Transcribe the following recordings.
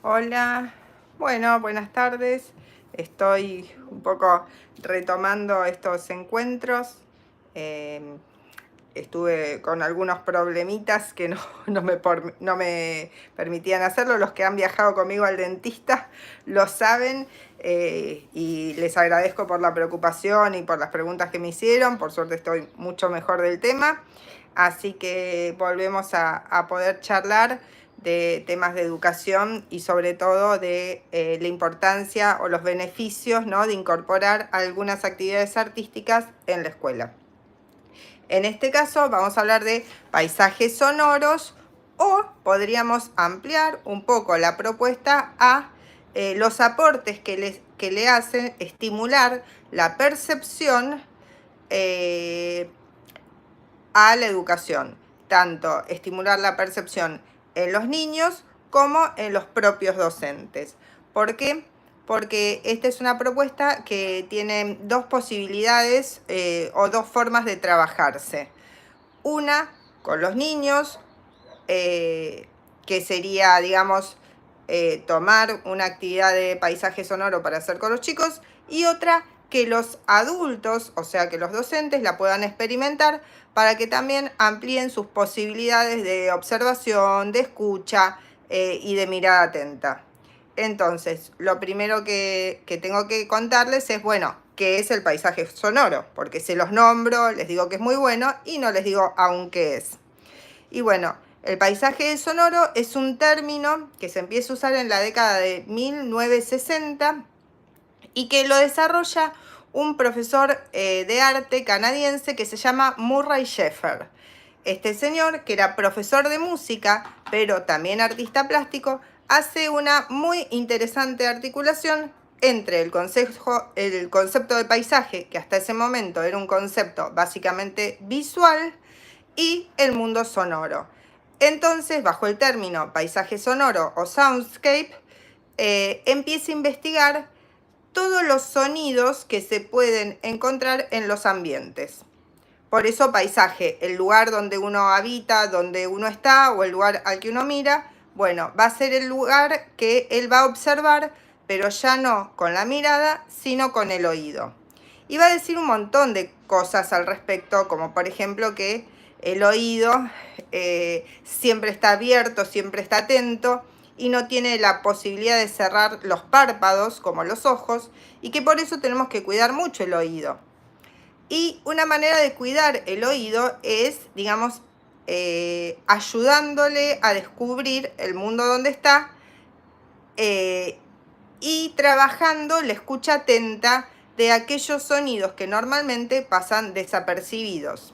Hola, bueno, buenas tardes. Estoy un poco retomando estos encuentros. Em, Estuve con algunos problemitas que no me permitían hacerlo. Los que han viajado conmigo al dentista lo saben, y les agradezco por la preocupación y por las preguntas que me hicieron. Por suerte estoy mucho mejor del tema. Así que volvemos a poder charlar de temas de educación y sobre todo de la importancia o los beneficios, ¿no?, de incorporar algunas actividades artísticas en la escuela. En este caso vamos a hablar de paisajes sonoros, o podríamos ampliar un poco la propuesta a los aportes que le hacen estimular la percepción a la educación, tanto estimular la percepción en los niños como en los propios docentes. ¿Por qué? Porque esta es una propuesta que tiene dos posibilidades o dos formas de trabajarse. Una con los niños, que sería, digamos, tomar una actividad de paisaje sonoro para hacer con los chicos, y otra que los adultos, o sea, que los docentes la puedan experimentar para que también amplíen sus posibilidades de observación, de escucha y de mirada atenta. Entonces, lo primero que tengo que contarles es, bueno, qué es el paisaje sonoro, porque se los nombro, les digo que es muy bueno y no les digo aún qué es. Y bueno, el paisaje sonoro es un término que se empieza a usar en la década de 1960 y que lo desarrolla un profesor de arte canadiense que se llama Murray Schafer. Este señor, que era profesor de música, pero también artista plástico, hace una muy interesante articulación entre el concepto de paisaje, que hasta ese momento era un concepto básicamente visual, y el mundo sonoro. Entonces, bajo el término paisaje sonoro o soundscape, empieza a investigar todos los sonidos que se pueden encontrar en los ambientes. Por eso paisaje, el lugar donde uno habita, donde uno está, o el lugar al que uno mira, bueno, va a ser el lugar que él va a observar, pero ya no con la mirada, sino con el oído. Y va a decir un montón de cosas al respecto, como por ejemplo que el oído siempre está abierto, siempre está atento, y no tiene la posibilidad de cerrar los párpados como los ojos, y que por eso tenemos que cuidar mucho el oído. Y una manera de cuidar el oído es, digamos, ayudándole a descubrir el mundo donde está, y trabajando la escucha atenta de aquellos sonidos que normalmente pasan desapercibidos.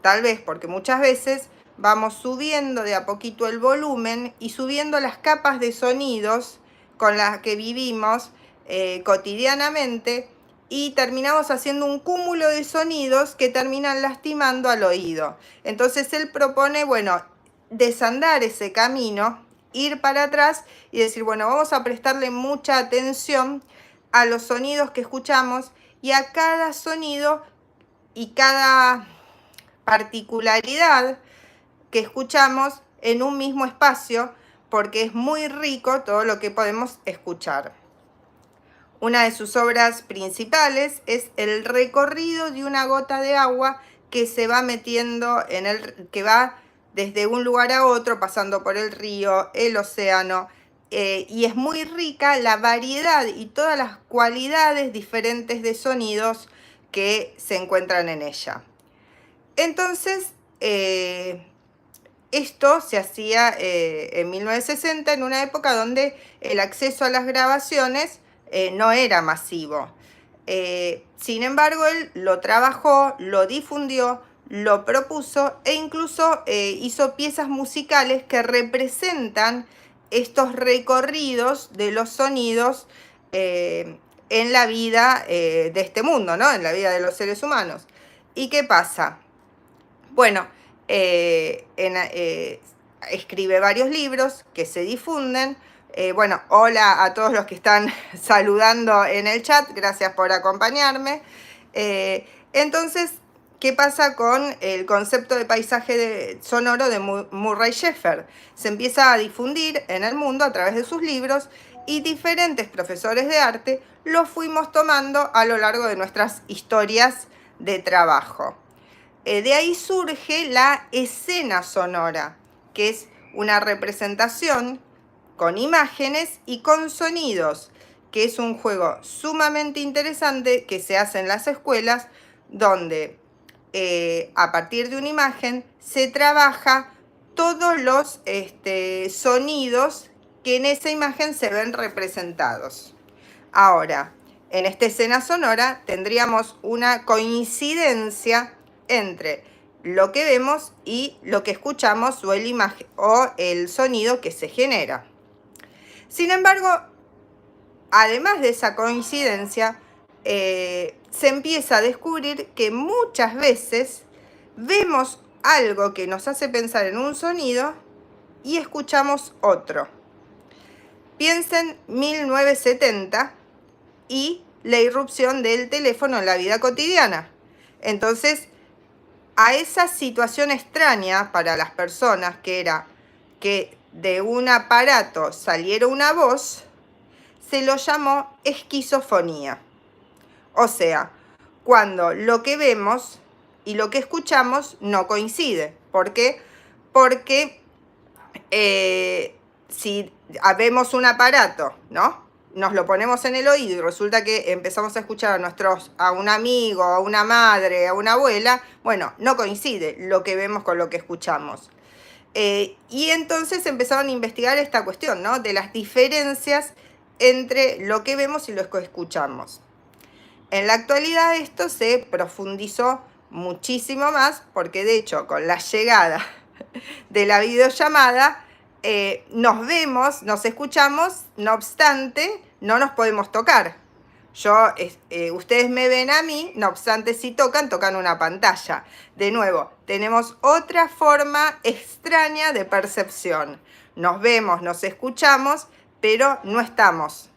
Tal vez porque muchas veces vamos subiendo de a poquito el volumen y subiendo las capas de sonidos con las que vivimos cotidianamente, y terminamos haciendo un cúmulo de sonidos que terminan lastimando al oído. Entonces él propone, bueno, desandar ese camino, ir para atrás y decir, bueno, vamos a prestarle mucha atención a los sonidos que escuchamos y a cada sonido y cada particularidad que escuchamos en un mismo espacio, porque es muy rico todo lo que podemos escuchar. Una de sus obras principales es El recorrido de una gota de agua que se va metiendo que va desde un lugar a otro, pasando por el río, el océano, y es muy rica la variedad y todas las cualidades diferentes de sonidos que se encuentran en ella. Entonces, esto se hacía en 1960, en una época donde el acceso a las grabaciones no era masivo. Sin embargo, él lo trabajó, lo difundió, lo propuso e incluso hizo piezas musicales que representan estos recorridos de los sonidos en la vida de este mundo, ¿no?, en la vida de los seres humanos. ¿Y qué pasa? Bueno, escribe varios libros que se difunden. Bueno, hola a todos los que están saludando en el chat, gracias por acompañarme. Entonces, ¿qué pasa con el concepto de paisaje sonoro de Murray Schafer? Se empieza a difundir en el mundo a través de sus libros y diferentes profesores de arte lo fuimos tomando a lo largo de nuestras historias de trabajo. De ahí surge la escena sonora, que es una representación con imágenes y con sonidos, que es un juego sumamente interesante que se hace en las escuelas, donde a partir de una imagen se trabaja todos los sonidos que en esa imagen se ven representados. Ahora, en esta escena sonora tendríamos una coincidencia entre lo que vemos y lo que escuchamos o el sonido que se genera. Sin embargo, además de esa coincidencia, se empieza a descubrir que muchas veces vemos algo que nos hace pensar en un sonido y escuchamos otro. Piensen 1970 y la irrupción del teléfono en la vida cotidiana. Entonces, a esa situación extraña para las personas, que era que de un aparato saliera una voz, se lo llamó esquizofonía. O sea, cuando lo que vemos y lo que escuchamos no coincide. ¿Por qué? Porque si vemos un aparato, ¿no? Nos lo ponemos en el oído y resulta que empezamos a escuchar a un amigo, a una madre, a una abuela, bueno, no coincide lo que vemos con lo que escuchamos. Y entonces empezaron a investigar esta cuestión, ¿no? De las diferencias entre lo que vemos y lo que escuchamos. En la actualidad esto se profundizó muchísimo más, porque de hecho con la llegada de la videollamada nos vemos, nos escuchamos, no obstante no nos podemos tocar. Ustedes me ven a mí, no obstante si tocan una pantalla. De nuevo, tenemos otra forma extraña de percepción. Nos vemos, nos escuchamos, pero no estamos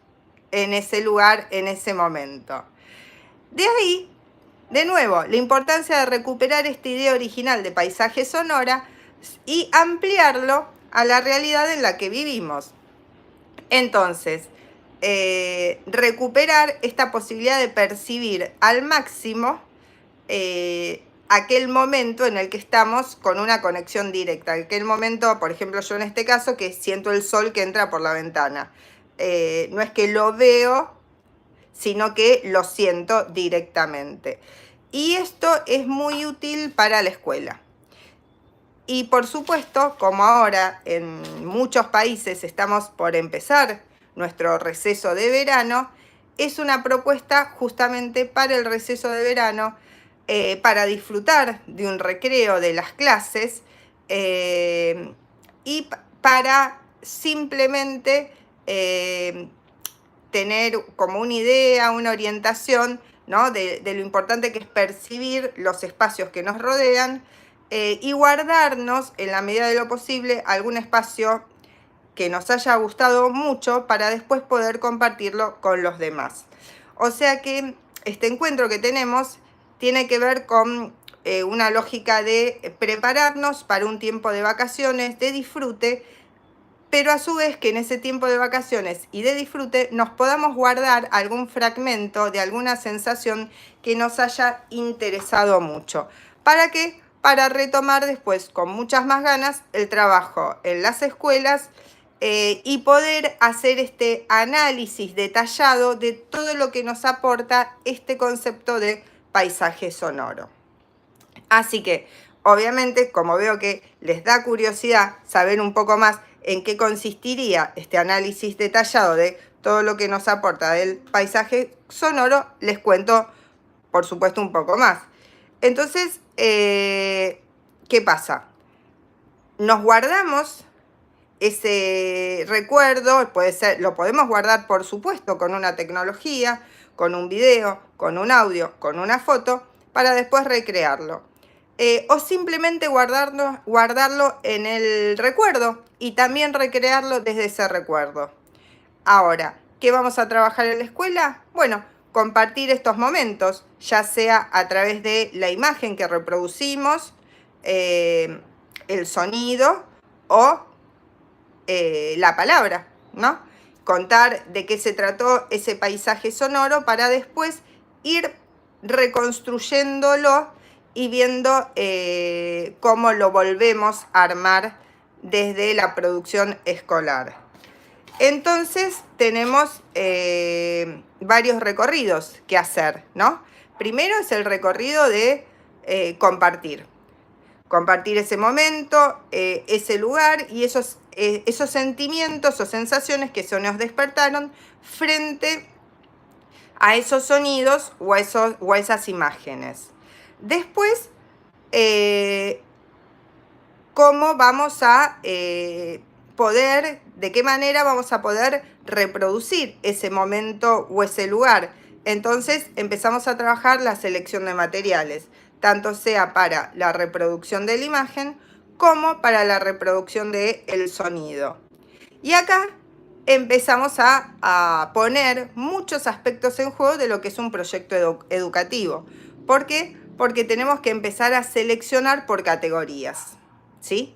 en ese lugar, en ese momento. De ahí, de nuevo, la importancia de recuperar esta idea original de paisaje sonora y ampliarlo a la realidad en la que vivimos. Entonces, recuperar esta posibilidad de percibir al máximo aquel momento en el que estamos con una conexión directa. Aquel momento, por ejemplo, yo en este caso, que siento el sol que entra por la ventana. No es que lo veo, sino que lo siento directamente. Y esto es muy útil para la escuela. Y por supuesto, como ahora en muchos países estamos por empezar nuestro receso de verano, es una propuesta justamente para el receso de verano, para disfrutar de un recreo de las clases y para simplemente tener como una idea, una orientación, ¿no? de lo importante que es percibir los espacios que nos rodean y guardarnos en la medida de lo posible algún espacio que nos haya gustado mucho para después poder compartirlo con los demás. O sea que este encuentro que tenemos tiene que ver con una lógica de prepararnos para un tiempo de vacaciones, de disfrute, pero a su vez que en ese tiempo de vacaciones y de disfrute nos podamos guardar algún fragmento de alguna sensación que nos haya interesado mucho. ¿Para qué? Para retomar después con muchas más ganas el trabajo en las escuelas y poder hacer este análisis detallado de todo lo que nos aporta este concepto de paisaje sonoro. Así que, obviamente, como veo que les da curiosidad saber un poco más en qué consistiría este análisis detallado de todo lo que nos aporta del paisaje sonoro, les cuento, por supuesto, un poco más. Entonces, ¿qué pasa? Nos guardamos ese recuerdo, lo podemos guardar, por supuesto, con una tecnología, con un video, con un audio, con una foto, para después recrearlo. O simplemente guardarlo en el recuerdo y también recrearlo desde ese recuerdo. Ahora, ¿qué vamos a trabajar en la escuela? Bueno, compartir estos momentos, ya sea a través de la imagen que reproducimos, el sonido o la palabra, ¿no? Contar de qué se trató ese paisaje sonoro para después ir reconstruyéndolo y viendo cómo lo volvemos a armar desde la producción escolar. Entonces tenemos varios recorridos que hacer, ¿no? Primero es el recorrido de compartir ese momento, ese lugar y esos sentimientos o sensaciones que se nos despertaron frente a esos sonidos o a esas imágenes. Después, cómo vamos a poder, de qué manera vamos a poder reproducir ese momento o ese lugar. Entonces empezamos a trabajar la selección de materiales, tanto sea para la reproducción de la imagen como para la reproducción del sonido. Y acá empezamos a poner muchos aspectos en juego de lo que es un proyecto educativo. ¿Por qué? Porque tenemos que empezar a seleccionar por categorías, ¿sí?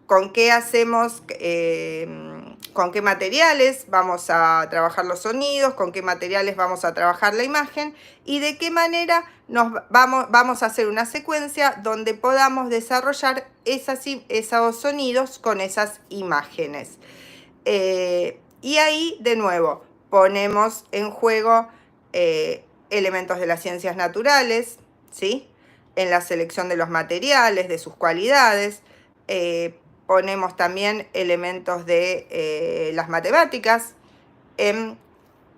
¿Con qué hacemos, con qué materiales vamos a trabajar los sonidos, con qué materiales vamos a trabajar la imagen y de qué manera vamos a hacer una secuencia donde podamos desarrollar esos sonidos con esas imágenes? Y ahí, de nuevo, ponemos en juego elementos de las ciencias naturales, ¿sí? En la selección de los materiales, de sus cualidades. Ponemos también elementos de las matemáticas, en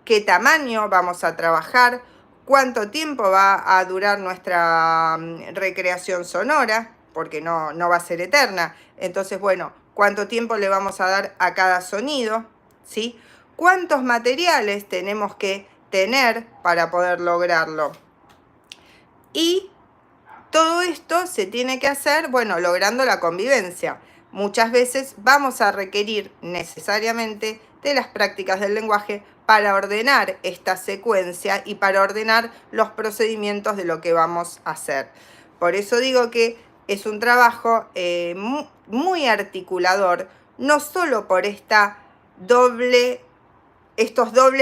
qué tamaño vamos a trabajar, cuánto tiempo va a durar nuestra recreación sonora, porque no va a ser eterna. Entonces, bueno, cuánto tiempo le vamos a dar a cada sonido, ¿sí? Cuántos materiales tenemos que tener para poder lograrlo. Y todo esto se tiene que hacer, bueno, logrando la convivencia. Muchas veces vamos a requerir necesariamente de las prácticas del lenguaje para ordenar esta secuencia y para ordenar los procedimientos de lo que vamos a hacer. Por eso digo que es un trabajo muy articulador, no solo por estos dobles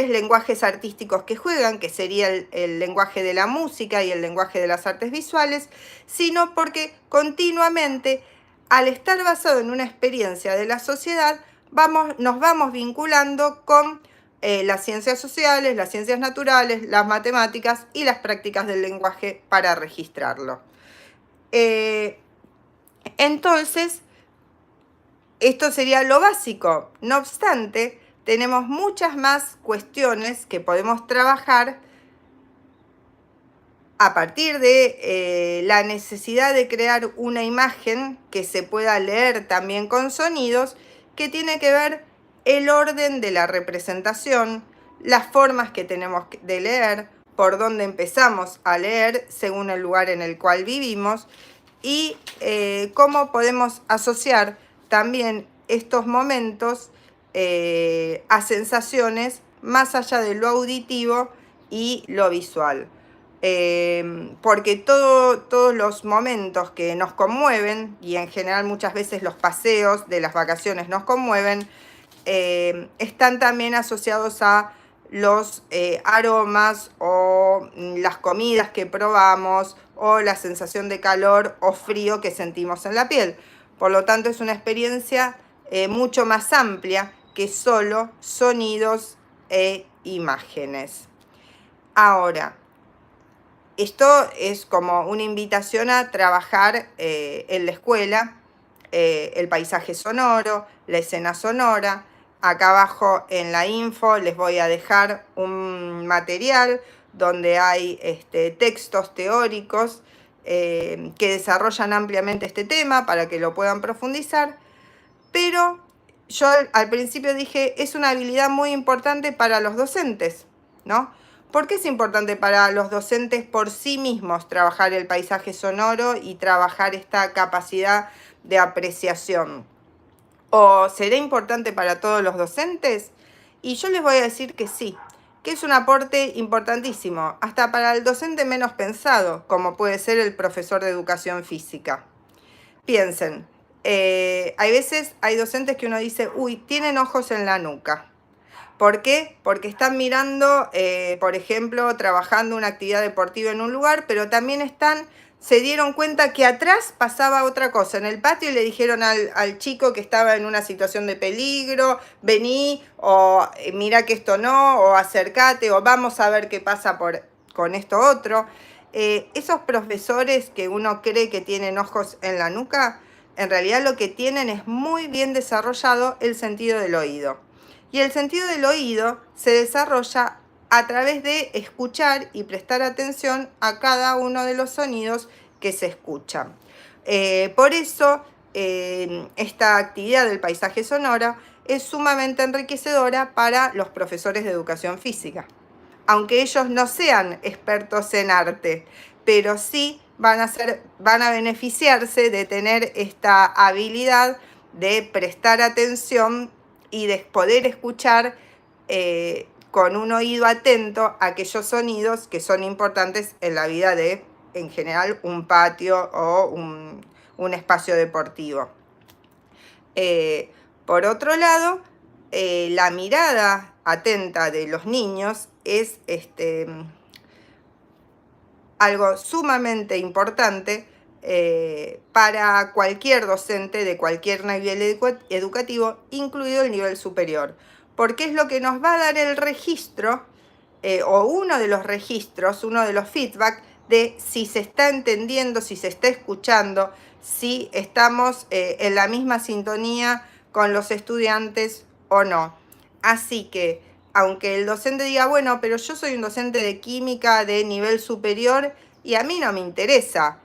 lenguajes artísticos que juegan, que sería el lenguaje de la música y el lenguaje de las artes visuales, sino porque continuamente, al estar basado en una experiencia de la sociedad, nos vamos vinculando con las ciencias sociales, las ciencias naturales, las matemáticas y las prácticas del lenguaje para registrarlo. Entonces, esto sería lo básico. No obstante, tenemos muchas más cuestiones que podemos trabajar a partir de la necesidad de crear una imagen que se pueda leer también con sonidos, que tiene que ver el orden de la representación, las formas que tenemos de leer, por dónde empezamos a leer según el lugar en el cual vivimos y cómo podemos asociar también estos momentos a sensaciones más allá de lo auditivo y lo visual. Porque todos los momentos que nos conmueven, y en general muchas veces los paseos de las vacaciones nos conmueven, están también asociados a los aromas o las comidas que probamos o la sensación de calor o frío que sentimos en la piel. Por lo tanto, es una experiencia mucho más amplia que solo sonidos e imágenes. Ahora, esto es como una invitación a trabajar en la escuela, el paisaje sonoro, la escena sonora. Acá abajo en la info les voy a dejar un material donde hay textos teóricos que desarrollan ampliamente este tema para que lo puedan profundizar. Pero yo al principio dije, es una habilidad muy importante para los docentes, ¿no? ¿Por qué es importante para los docentes por sí mismos trabajar el paisaje sonoro y trabajar esta capacidad de apreciación? ¿O será importante para todos los docentes? Y yo les voy a decir que sí. que es un aporte importantísimo, hasta para el docente menos pensado, como puede ser el profesor de educación física. Piensen, hay veces, hay docentes que uno dice, uy, tienen ojos en la nuca. ¿Por qué? Porque están mirando, por ejemplo, trabajando una actividad deportiva en un lugar, pero también se dieron cuenta que atrás pasaba otra cosa en el patio y le dijeron al chico que estaba en una situación de peligro, vení, o mira que esto no, o acércate, o vamos a ver qué pasa con esto otro. Esos profesores que uno cree que tienen ojos en la nuca, en realidad lo que tienen es muy bien desarrollado el sentido del oído. Y el sentido del oído se desarrolla a través de escuchar y prestar atención a cada uno de los sonidos que se escuchan. Por eso, esta actividad del paisaje sonoro es sumamente enriquecedora para los profesores de educación física. Aunque ellos no sean expertos en arte, pero sí van a beneficiarse de tener esta habilidad de prestar atención y de poder escuchar con un oído atento aquellos sonidos que son importantes en la vida de, en general, un patio o un espacio deportivo. Por otro lado, la mirada atenta de los niños es algo sumamente importante para cualquier docente de cualquier nivel educativo, incluido el nivel superior, porque es lo que nos va a dar el registro o uno de los registros, uno de los feedback de si se está entendiendo, si se está escuchando, si estamos en la misma sintonía con los estudiantes o no. Así que, aunque el docente diga, bueno, pero yo soy un docente de química de nivel superior y a mí no me interesa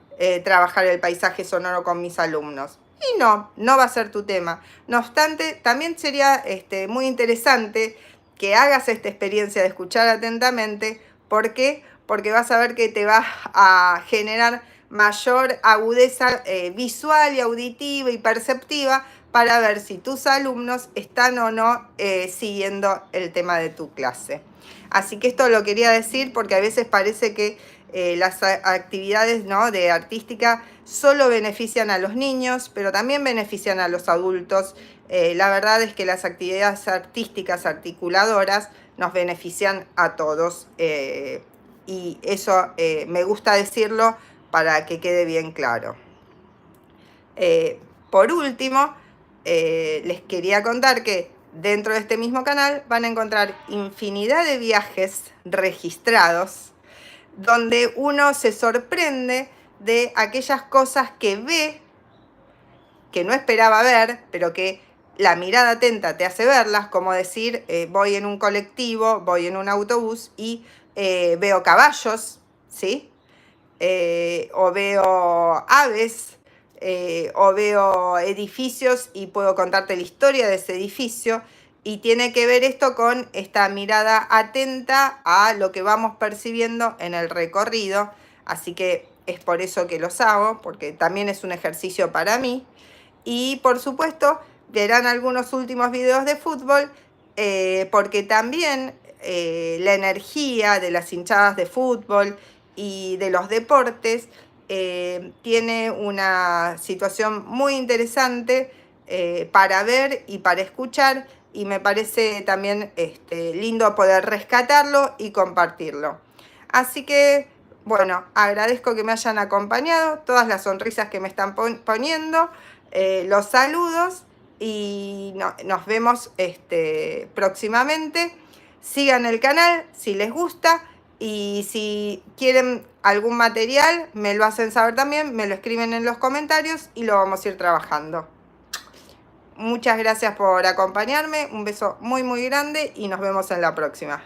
trabajar el paisaje sonoro con mis alumnos. Y no va a ser tu tema. No obstante, también sería muy interesante que hagas esta experiencia de escuchar atentamente. ¿Por qué? Porque vas a ver que te va a generar mayor agudeza visual y auditiva y perceptiva para ver si tus alumnos están o no siguiendo el tema de tu clase. Así que esto lo quería decir porque a veces parece que las actividades, ¿no?, de artística solo benefician a los niños, pero también benefician a los adultos. La verdad es que las actividades artísticas articuladoras nos benefician a todos y eso me gusta decirlo para que quede bien claro. Por último, les quería contar que dentro de este mismo canal van a encontrar infinidad de viajes registrados donde uno se sorprende de aquellas cosas que ve, que no esperaba ver, pero que la mirada atenta te hace verlas, como decir, voy en un colectivo, voy en un autobús y veo caballos, ¿sí? O veo aves, o veo edificios y puedo contarte la historia de ese edificio. Y tiene que ver esto con esta mirada atenta a lo que vamos percibiendo en el recorrido. Así que es por eso que los hago, porque también es un ejercicio para mí. Y por supuesto, verán algunos últimos videos de fútbol, porque también la energía de las hinchadas de fútbol y de los deportes tiene una situación muy interesante para ver y para escuchar, y me parece también lindo poder rescatarlo y compartirlo. Así que, bueno, agradezco que me hayan acompañado, todas las sonrisas que me están poniendo, los saludos y nos vemos próximamente. Sigan el canal si les gusta y si quieren algún material me lo hacen saber también, me lo escriben en los comentarios y lo vamos a ir trabajando. Muchas gracias por acompañarme, un beso muy muy grande y nos vemos en la próxima.